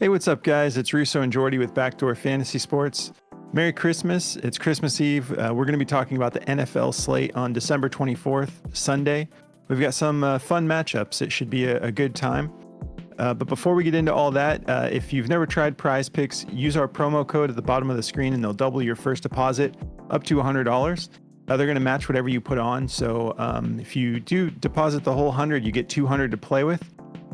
Hey, what's up, guys? It's Russo and Jordy with Backdoor Fantasy Sports. Merry Christmas. It's Christmas Eve. We're going to be talking about the NFL slate on December 24th, Sunday. We've got some fun matchups. It should be a good time. But before we get into all that, if you've never tried Prizepicks, use our promo code at the bottom of the screen and they'll double your first deposit up to $100. They're going to match whatever you put on. So if you do deposit the whole 100, you get 200 to play with.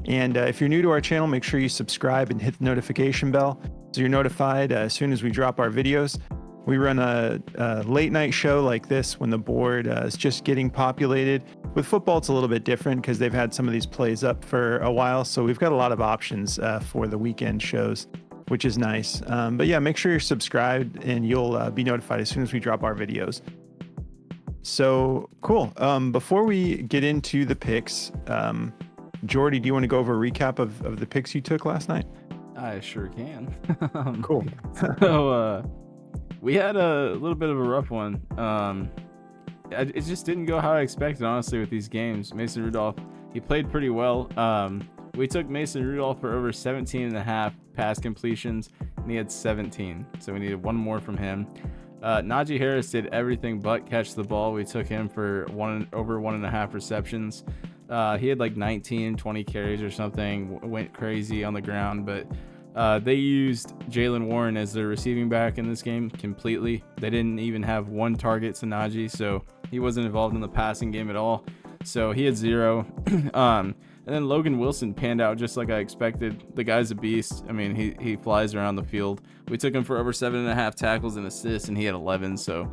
And if you're new to our channel, make sure you subscribe and hit the notification bell so you're notified as soon as we drop our videos. We run a late night show like this when the board is just getting populated. With football, it's a little bit different because they've had some of these plays up for a while. So we've got a lot of options for the weekend shows, which is nice. But yeah, make sure you're subscribed and you'll be notified as soon as we drop our videos. So cool. Before we get into the picks, Jordy, do you want to go over a recap of the picks you took last night? I sure can. Cool. So we had a little bit of a rough one. It just didn't go how I expected, honestly, with these games. Mason Rudolph, he played pretty well. We took Mason Rudolph for over 17.5 pass completions, and he had 17. So we needed one more from him. Najee Harris did everything but catch the ball. We took him for over 1.5 receptions. He had like 19, 20 carries or something, went crazy on the ground, but they used Jaylen Warren as their receiving back in this game completely. They didn't even have one target to Najee, so he wasn't involved in the passing game at all. So he had 0. And then Logan Wilson panned out just like I expected. The guy's a beast. I mean, he flies around the field. We took him for over 7.5 tackles and assists, and he had 11. So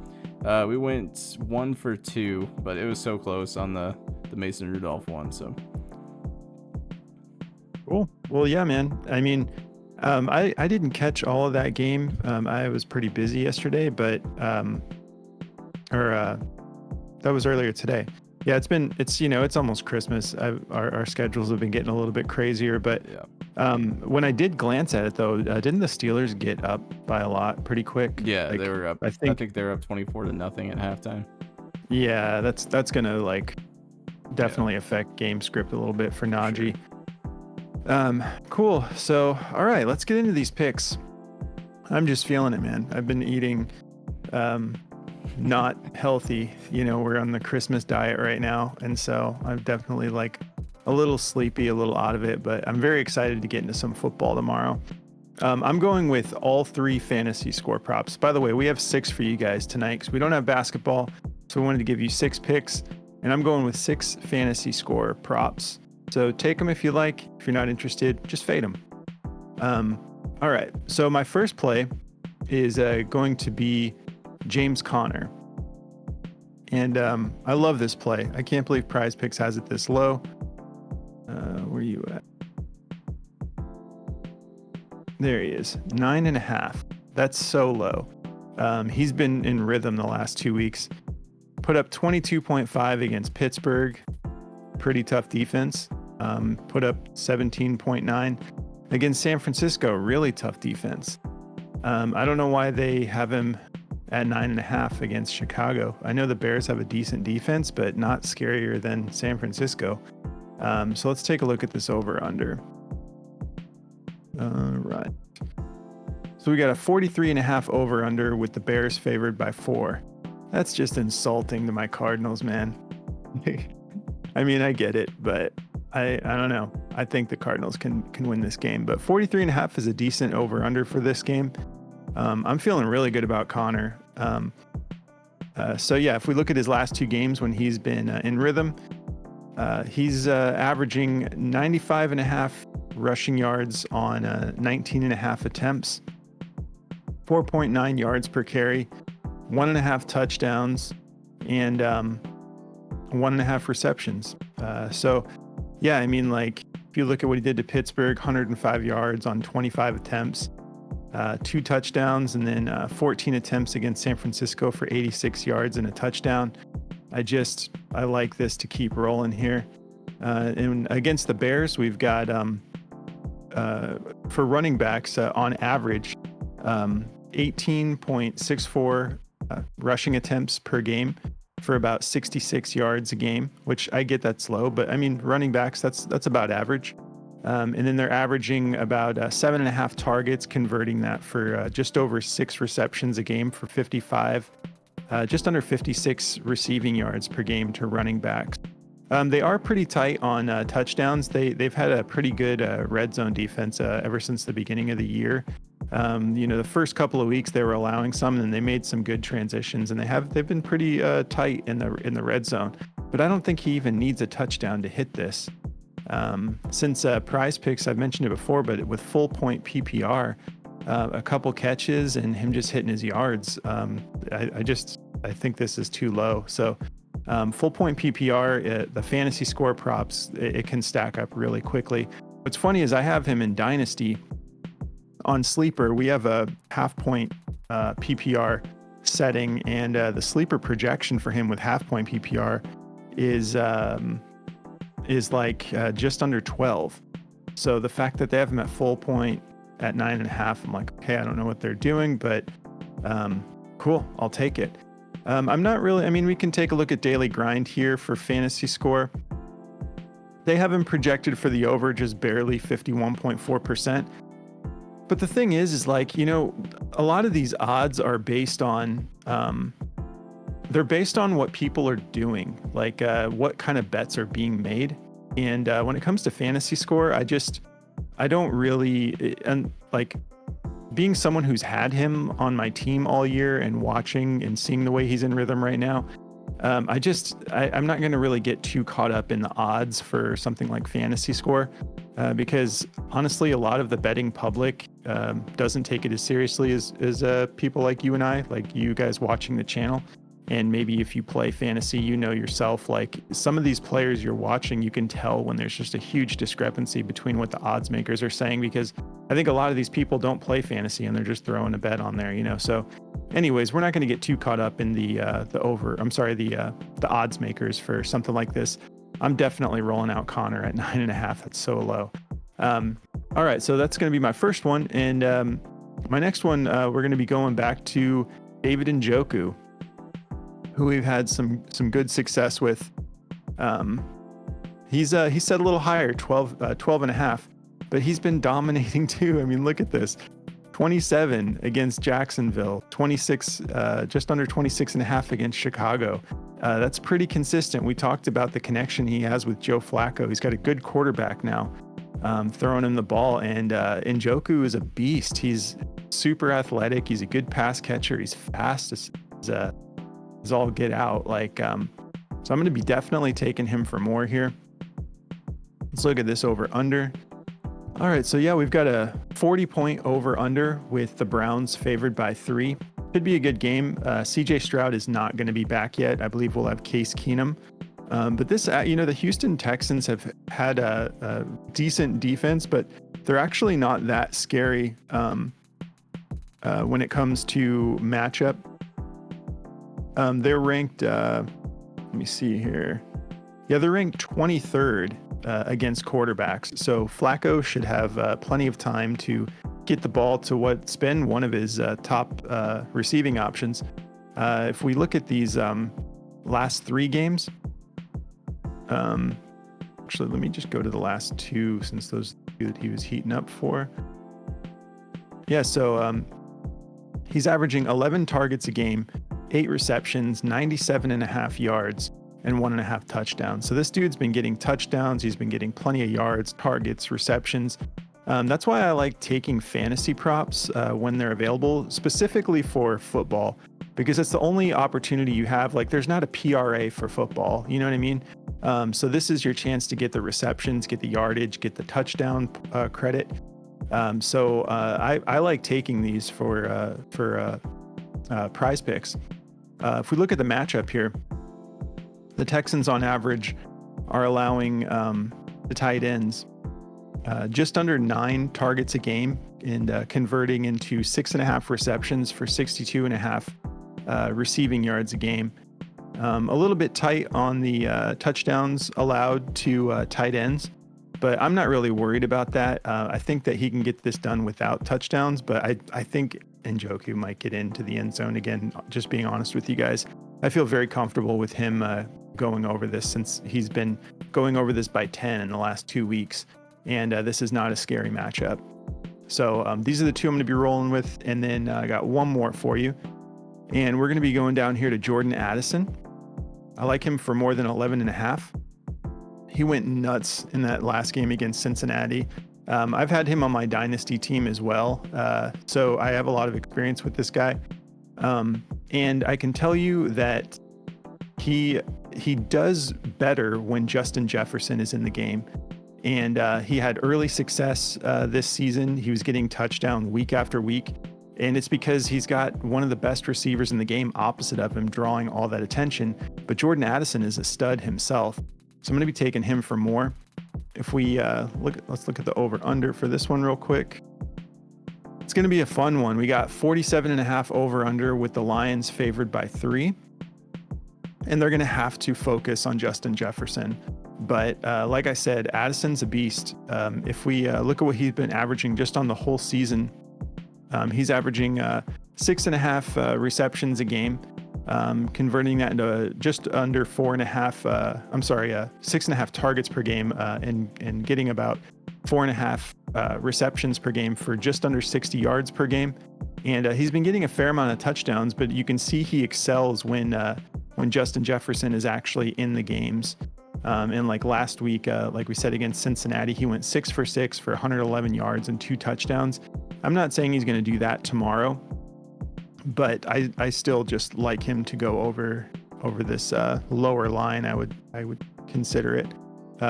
we went 1 for 2, but it was so close on the Mason Rudolph one. So Cool. Well, yeah, man. I mean, I didn't catch all of that game. I was pretty busy yesterday, but that was earlier today. Yeah, it's almost Christmas. Our schedules have been getting a little bit crazier, but yeah. When I did glance at it though, didn't the Steelers get up by a lot pretty quick? Yeah, Like, they were up. I think they were up 24-0 at halftime. Yeah, that's gonna definitely affect game script a little bit for Najee. Sure. Cool. So, all right, let's get into these picks. I'm just feeling it, man. I've been eating not healthy. We're on the Christmas diet right now, and so I'm definitely a little sleepy, a little out of it, but I'm very excited to get into some football tomorrow. I'm going with all 3 fantasy score props. By the way, we have 6 for you guys tonight because we don't have basketball, so we wanted to give you 6 picks, and I'm going with 6 fantasy score props. So take them if you like. If you're not interested, just fade them. All right, so my first play is going to be James Conner. And I love this play. I can't believe Prizepicks has it this low. Where are you at? There he is, 9.5. That's so low. He's been in rhythm the last 2 weeks. Put up 22.5 against Pittsburgh. Pretty tough defense. Put up 17.9 against San Francisco. Really tough defense. I don't know why they have him at 9.5 against Chicago. I know the Bears have a decent defense, but not scarier than San Francisco. So let's take a look at this over-under. All right. So we got a 43.5 over-under with the Bears favored by 4. That's just insulting to my Cardinals, man. I mean, I get it, but I don't know. I think the Cardinals can win this game, but 43.5 is a decent over-under for this game. I'm feeling really good about Conner. So yeah, if we look at his last 2 games when he's been in rhythm, he's averaging 95.5 rushing yards on 19.5 attempts, 4.9 yards per carry, 1.5 touchdowns, and 1.5 receptions. So yeah, I mean, if you look at what he did to Pittsburgh, 105 yards on 25 attempts, 2 touchdowns, and then 14 attempts against San Francisco for 86 yards and a touchdown. I like this to keep rolling here. And against the Bears, we've got for running backs on average 18.64 rushing attempts per game for about 66 yards a game, which I get that's low, but I mean, running backs, that's about average. And then they're averaging about 7.5 targets, converting that for just over 6 receptions a game for 55, just under 56 receiving yards per game to running backs. They are pretty tight on touchdowns. They've had a pretty good red zone defense ever since the beginning of the year. The first couple of weeks they were allowing some, and they made some good transitions, and they've been pretty tight in the red zone. But I don't think he even needs a touchdown to hit this. Since Prizepicks, I've mentioned it before, but with full point PPR, a couple catches and him just hitting his yards, I think this is too low. So full point PPR, the fantasy score props, it can stack up really quickly. What's funny is I have him in Dynasty. On Sleeper, we have a half point PPR setting, and the Sleeper projection for him with half point PPR is like just under 12. So the fact that they have him at full point at 9.5, I'm like, okay, I don't know what they're doing, but cool, I'll take it. I'm not really, I mean, we can take a look at Daily Grind here for fantasy score. They have him projected for the over just barely 51.4%. But the thing is like, a lot of these odds are based on, they're based on what people are doing, like what kind of bets are being made. And when it comes to fantasy score, I don't really, and like being someone who's had him on my team all year and watching and seeing the way he's in rhythm right now, I'm not going to really get too caught up in the odds for something like fantasy score. Because honestly, a lot of the betting public doesn't take it as seriously as people like you and I, like you guys watching the channel. And maybe if you play fantasy, yourself, like some of these players you're watching, you can tell when there's just a huge discrepancy between what the odds makers are saying, because I think a lot of these people don't play fantasy and they're just throwing a bet on there, So anyways, we're not going to get too caught up in the odds makers for something like this. I'm definitely rolling out Connor at 9.5. That's so low. All right, so that's going to be my first one. And my next one, we're going to be going back to David Njoku, who we've had some good success with. He's set a little higher, 12.5, but he's been dominating too. I mean, look at this. 27 against Jacksonville, 26, just under 26.5 against Chicago. That's pretty consistent. We talked about the connection he has with Joe Flacco. He's got a good quarterback now, throwing him the ball. And Njoku is a beast. He's super athletic. He's a good pass catcher. He's fast as all get out. So I'm going to be definitely taking him for more here. Let's look at this over under. All right, so yeah, we've got a 40-point over-under with the Browns favored by 3. Should be a good game. CJ Stroud is not going to be back yet. I believe we'll have Case Keenum. But this, the Houston Texans have had a decent defense, but they're actually not that scary when it comes to matchup. They're ranked, let me see here. Yeah, they're ranked 23rd against quarterbacks. So Flacco should have plenty of time to get the ball to what's been one of his top receiving options. If we look at these last 3 games, actually, let me just go to the last 2 since those 2 that he was heating up for. Yeah, so he's averaging 11 targets a game, 8 receptions, 97.5 yards, and 1.5 touchdowns. So this dude's been getting touchdowns. He's been getting plenty of yards, targets, receptions. That's why I like taking fantasy props when they're available, specifically for football, because it's the only opportunity you have. Like, there's not a PRA for football. You know what I mean? So this is your chance to get the receptions, get the yardage, get the touchdown credit. So I like taking these for Prizepicks. If we look at the matchup here, the Texans on average are allowing the tight ends just under 9 targets a game and converting into 6.5 receptions for 62.5 receiving yards a game. A little bit tight on the touchdowns allowed to tight ends, but I'm not really worried about that. I think that he can get this done without touchdowns, but I think Njoku might get into the end zone again, just being honest with you guys. I feel very comfortable with him going over this, since he's been going over this by 10 in the last 2 weeks. and this is not a scary matchup. So these are the two I'm going to be rolling with, and then I got one more for you. And we're going to be going down here to Jordan Addison. I like him for more than 11.5. He went nuts in that last game against Cincinnati. I've had him on my dynasty team as well, so I have a lot of experience with this guy. And I can tell you that he does better when Justin Jefferson is in the game. And he had early success this season. He was getting touchdown week after week. And it's because he's got one of the best receivers in the game opposite of him, drawing all that attention. But Jordan Addison is a stud himself. So I'm going to be taking him for more. If we let's look at the over-under for this one real quick. It's going to be a fun one. We got 47.5 over-under with the Lions favored by 3. And they're going to have to focus on Justin Jefferson. But like I said, Addison's a beast. If we look at what he's been averaging just on the whole season, he's averaging 6.5 receptions a game, converting that into just under 6.5 targets per game, and getting about 4.5 receptions per game for just under 60 yards per game. And he's been getting a fair amount of touchdowns, but you can see he excels when Justin Jefferson is actually in the games. And like last week, like we said against Cincinnati, he went 6 for 6 for 111 yards and 2 touchdowns. I'm not saying he's going to do that tomorrow, but I still just like him to go over this lower line. I would consider it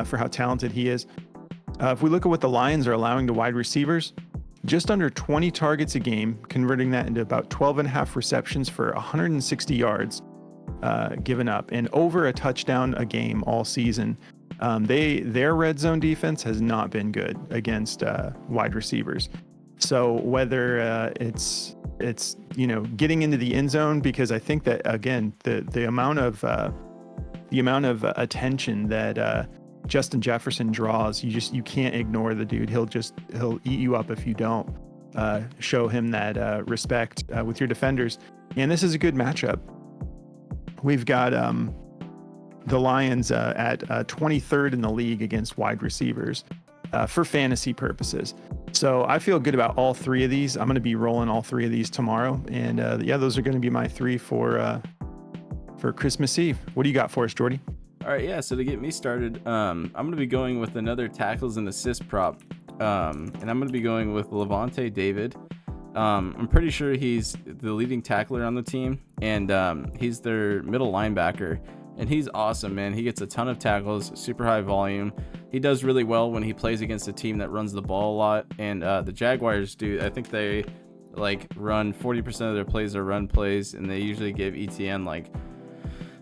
for how talented he is. If we look at what the Lions are allowing to wide receivers, just under 20 targets a game, converting that into about 12.5 receptions for 160 yards given up, and over a touchdown a game all season. Their red zone defense has not been good against wide receivers. So whether it's getting into the end zone, because I think that again the amount of attention that Justin Jefferson draws, you can't ignore the dude. He'll eat you up if you don't show him that respect with your defenders. And this is a good matchup. We've got the Lions at 23rd in the league against wide receivers for fantasy purposes. So I feel good about all three of these. I'm going to be rolling all three of these tomorrow. And those are going to be my 3 for Christmas Eve. What do you got for us, Jordy? All right, yeah, so to get me started, I'm going to be going with another tackles and assist prop. And I'm going to be going with Levante David. I'm pretty sure he's the leading tackler on the team, and he's their middle linebacker. And he's awesome, man. He gets a ton of tackles, super high volume. He does really well when he plays against a team that runs the ball a lot. And the Jaguars I think they run 40% of their plays are run plays, and they usually give ETN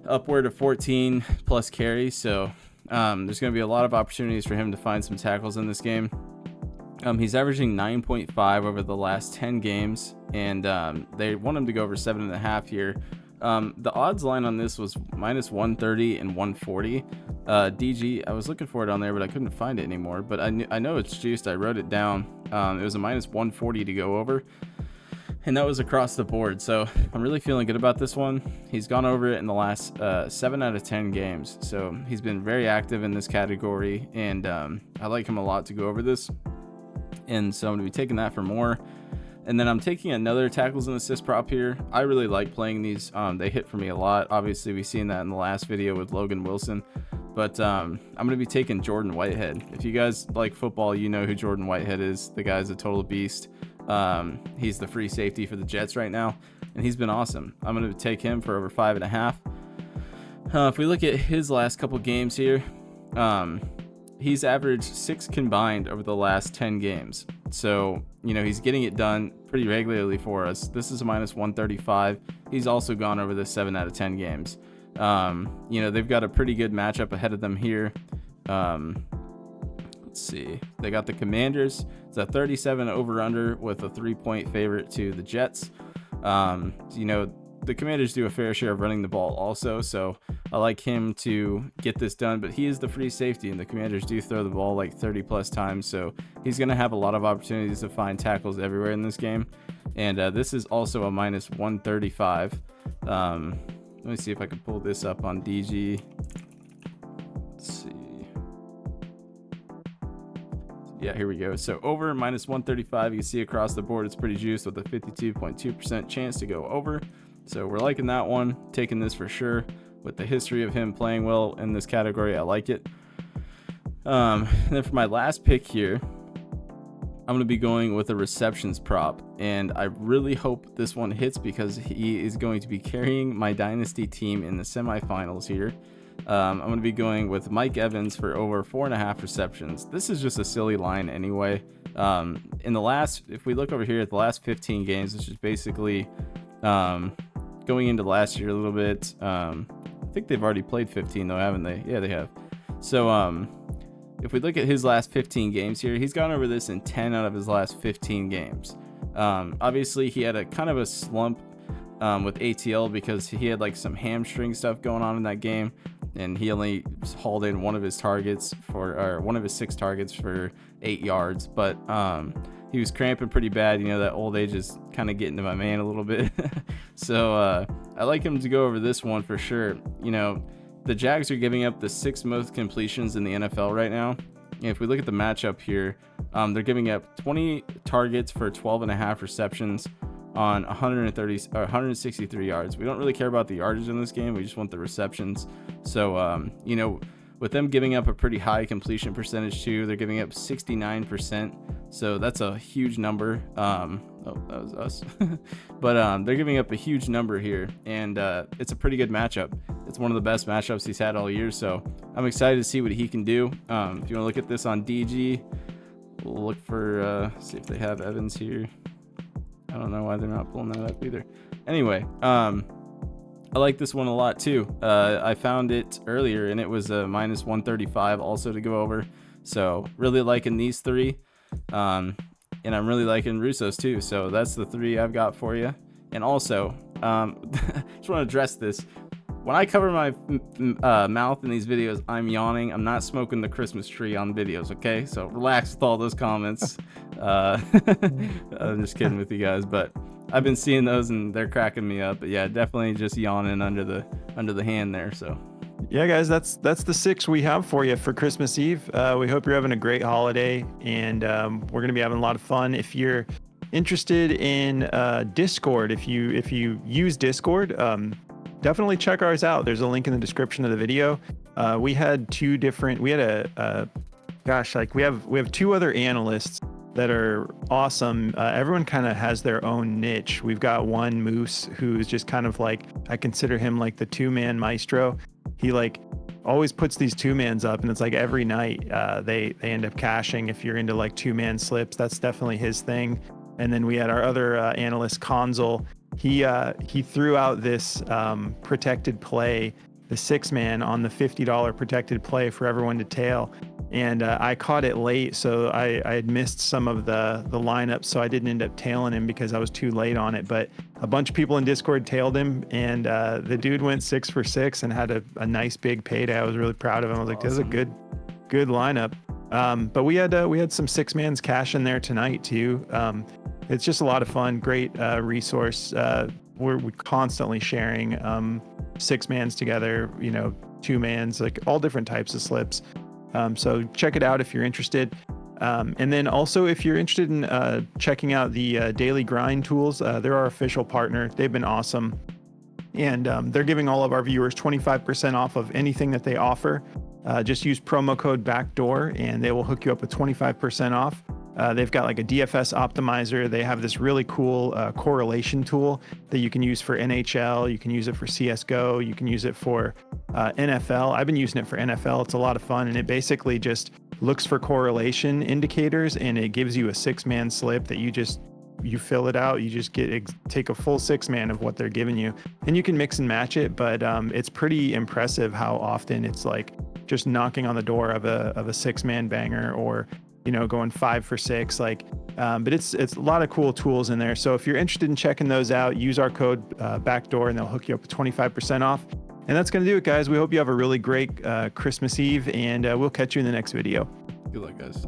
upward of 14 plus carries. So there's going to be a lot of opportunities for him to find some tackles in this game. He's averaging 9.5 over the last 10 games, and they want him to go over 7.5 here. The odds line on this was minus 130 and 140. DG, I was looking for it on there, but I couldn't find it anymore. But I know it's juiced. I wrote it down. It was a minus 140 to go over, and that was across the board. So I'm really feeling good about this one. He's gone over it in the last 7 out of 10 games. So he's been very active in this category, and I like him a lot to go over this. And so I'm going to be taking that for more. And then I'm taking another tackles and assist prop here. I really like playing these. They hit for me a lot. Obviously, we've seen that in the last video with Logan Wilson. But I'm going to be taking Jordan Whitehead. If you guys like football, you know who Jordan Whitehead is. The guy's a total beast. He's the free safety for the Jets right now, and he's been awesome. I'm going to take him for over 5.5. If we look at his last couple games here, he's averaged 6 combined over the last 10 games. So, he's getting it done pretty regularly for us. This is a minus 135. He's also gone over the 7 out of 10 games. They've got a pretty good matchup ahead of them here. Let's see. They got the Commanders. It's a 37 over-under with a 3-point favorite to the Jets. The Commanders do a fair share of running the ball also, so I like him to get this done, but he is the free safety, and the Commanders do throw the ball 30 plus times, so he's going to have a lot of opportunities to find tackles everywhere in this game. And this is also a minus 135. Let me see if I can pull this up on DG. Let's see. Yeah, here we go. So over -135, you can see across the board it's pretty juiced with a 52.2% chance to go over. So we're liking that one, taking this for sure. With the history of him playing well in this category, I like it. And then for my last pick here, I'm going to be going with a receptions prop, and I really hope this one hits because he is going to be carrying my dynasty team in the semifinals here. I'm going to be going with Mike Evans for over 4.5 receptions. This is just a silly line anyway. In the last, if we look over here at the last 15 games, which is basically going into last year a little bit. I think they've already played 15 though, haven't they? Yeah, they have. So if we look at his last 15 games here, he's gone over this in 10 out of his last 15 games. Obviously, he had a kind of a slump with ATL because he had like some hamstring stuff going on in that game, and he only hauled in one of his 6 targets for 8 yards. But he was cramping pretty bad. You know, that old age is kind of getting to my man a little bit. So I like him to go over this one for sure. You know, the Jags are giving up the 6th most completions in the NFL right now. And if we look at the matchup here, they're giving up 20 targets for 12.5 receptions on 163 yards. We don't really care about the yardage in this game. We just want the receptions. So, you know, with them giving up a pretty high completion percentage too, they're giving up 69%. So that's a huge number. Oh, that was us. But they're giving up a huge number here, and it's a pretty good matchup. It's one of the best matchups he's had all year, so I'm excited to see what he can do. If you want to look at this on DG, we'll look for, see if they have Evans here. I don't know why they're not pulling that up either. Anyway, I like this one a lot too. I found it earlier, and it was a -135 also to go over. So really liking these 3. And I'm really liking Russo's too. So that's the 3 I've got for you. And also, just want to address this. When I cover my mouth in these videos, I'm yawning. I'm not smoking the Christmas tree on videos, okay? So relax with all those comments. I'm just kidding with you guys, but I've been seeing those and they're cracking me up. But yeah, definitely just yawning under the hand there. So yeah, guys, that's the 6 we have for you for Christmas Eve. We hope you're having a great holiday, and we're gonna be having a lot of fun. If you're interested in Discord, if you use Discord, definitely check ours out. There's a link in the description of the video. We had 2 different. We had we have 2 other analysts that are awesome. Everyone kind of has their own niche. We've got one Moose who's just kind of like, I consider him like the 2-man maestro. He like always puts these 2-mans up, and it's like every night they end up cashing. If you're into like 2-man slips, that's definitely his thing. And then we had our other analyst Consul. He threw out this protected play, the 6-man on the $50 protected play for everyone to tail. And I caught it late, so I had missed some of the lineup, so I didn't end up tailing him because I was too late on it. But a bunch of people in Discord tailed him, and the dude went 6 for 6 and had a nice big payday. I was really proud of him. I was like, this is a good lineup. But we had some 6-mans cash in there tonight too. It's just a lot of fun. Great resource. We're constantly sharing 6-mans together, you know, 2-mans, like all different types of slips. So check it out if you're interested. And then also, if you're interested in checking out the Daily Grind tools, they're our official partner. They've been awesome. And they're giving all of our viewers 25% off of anything that they offer. Just use promo code BACKDOOR and they will hook you up with 25% off. They've got like a DFS optimizer. They have this really cool correlation tool that you can use for NHL. You can use it for CSGO. You can use it for NFL. I've been using it for NFL. It's a lot of fun. And it basically just looks for correlation indicators, and it gives you a 6-man slip that you fill it out. You just take a full 6-man of what they're giving you, and you can mix and match it. But it's pretty impressive how often it's like just knocking on the door of a 6-man banger, or you know, going 5 for 6, like, but it's a lot of cool tools in there. So if you're interested in checking those out, use our code BACKDOOR and they'll hook you up with 25% off. And that's going to do it, guys. We hope you have a really great Christmas Eve, and we'll catch you in the next video. Good luck, guys.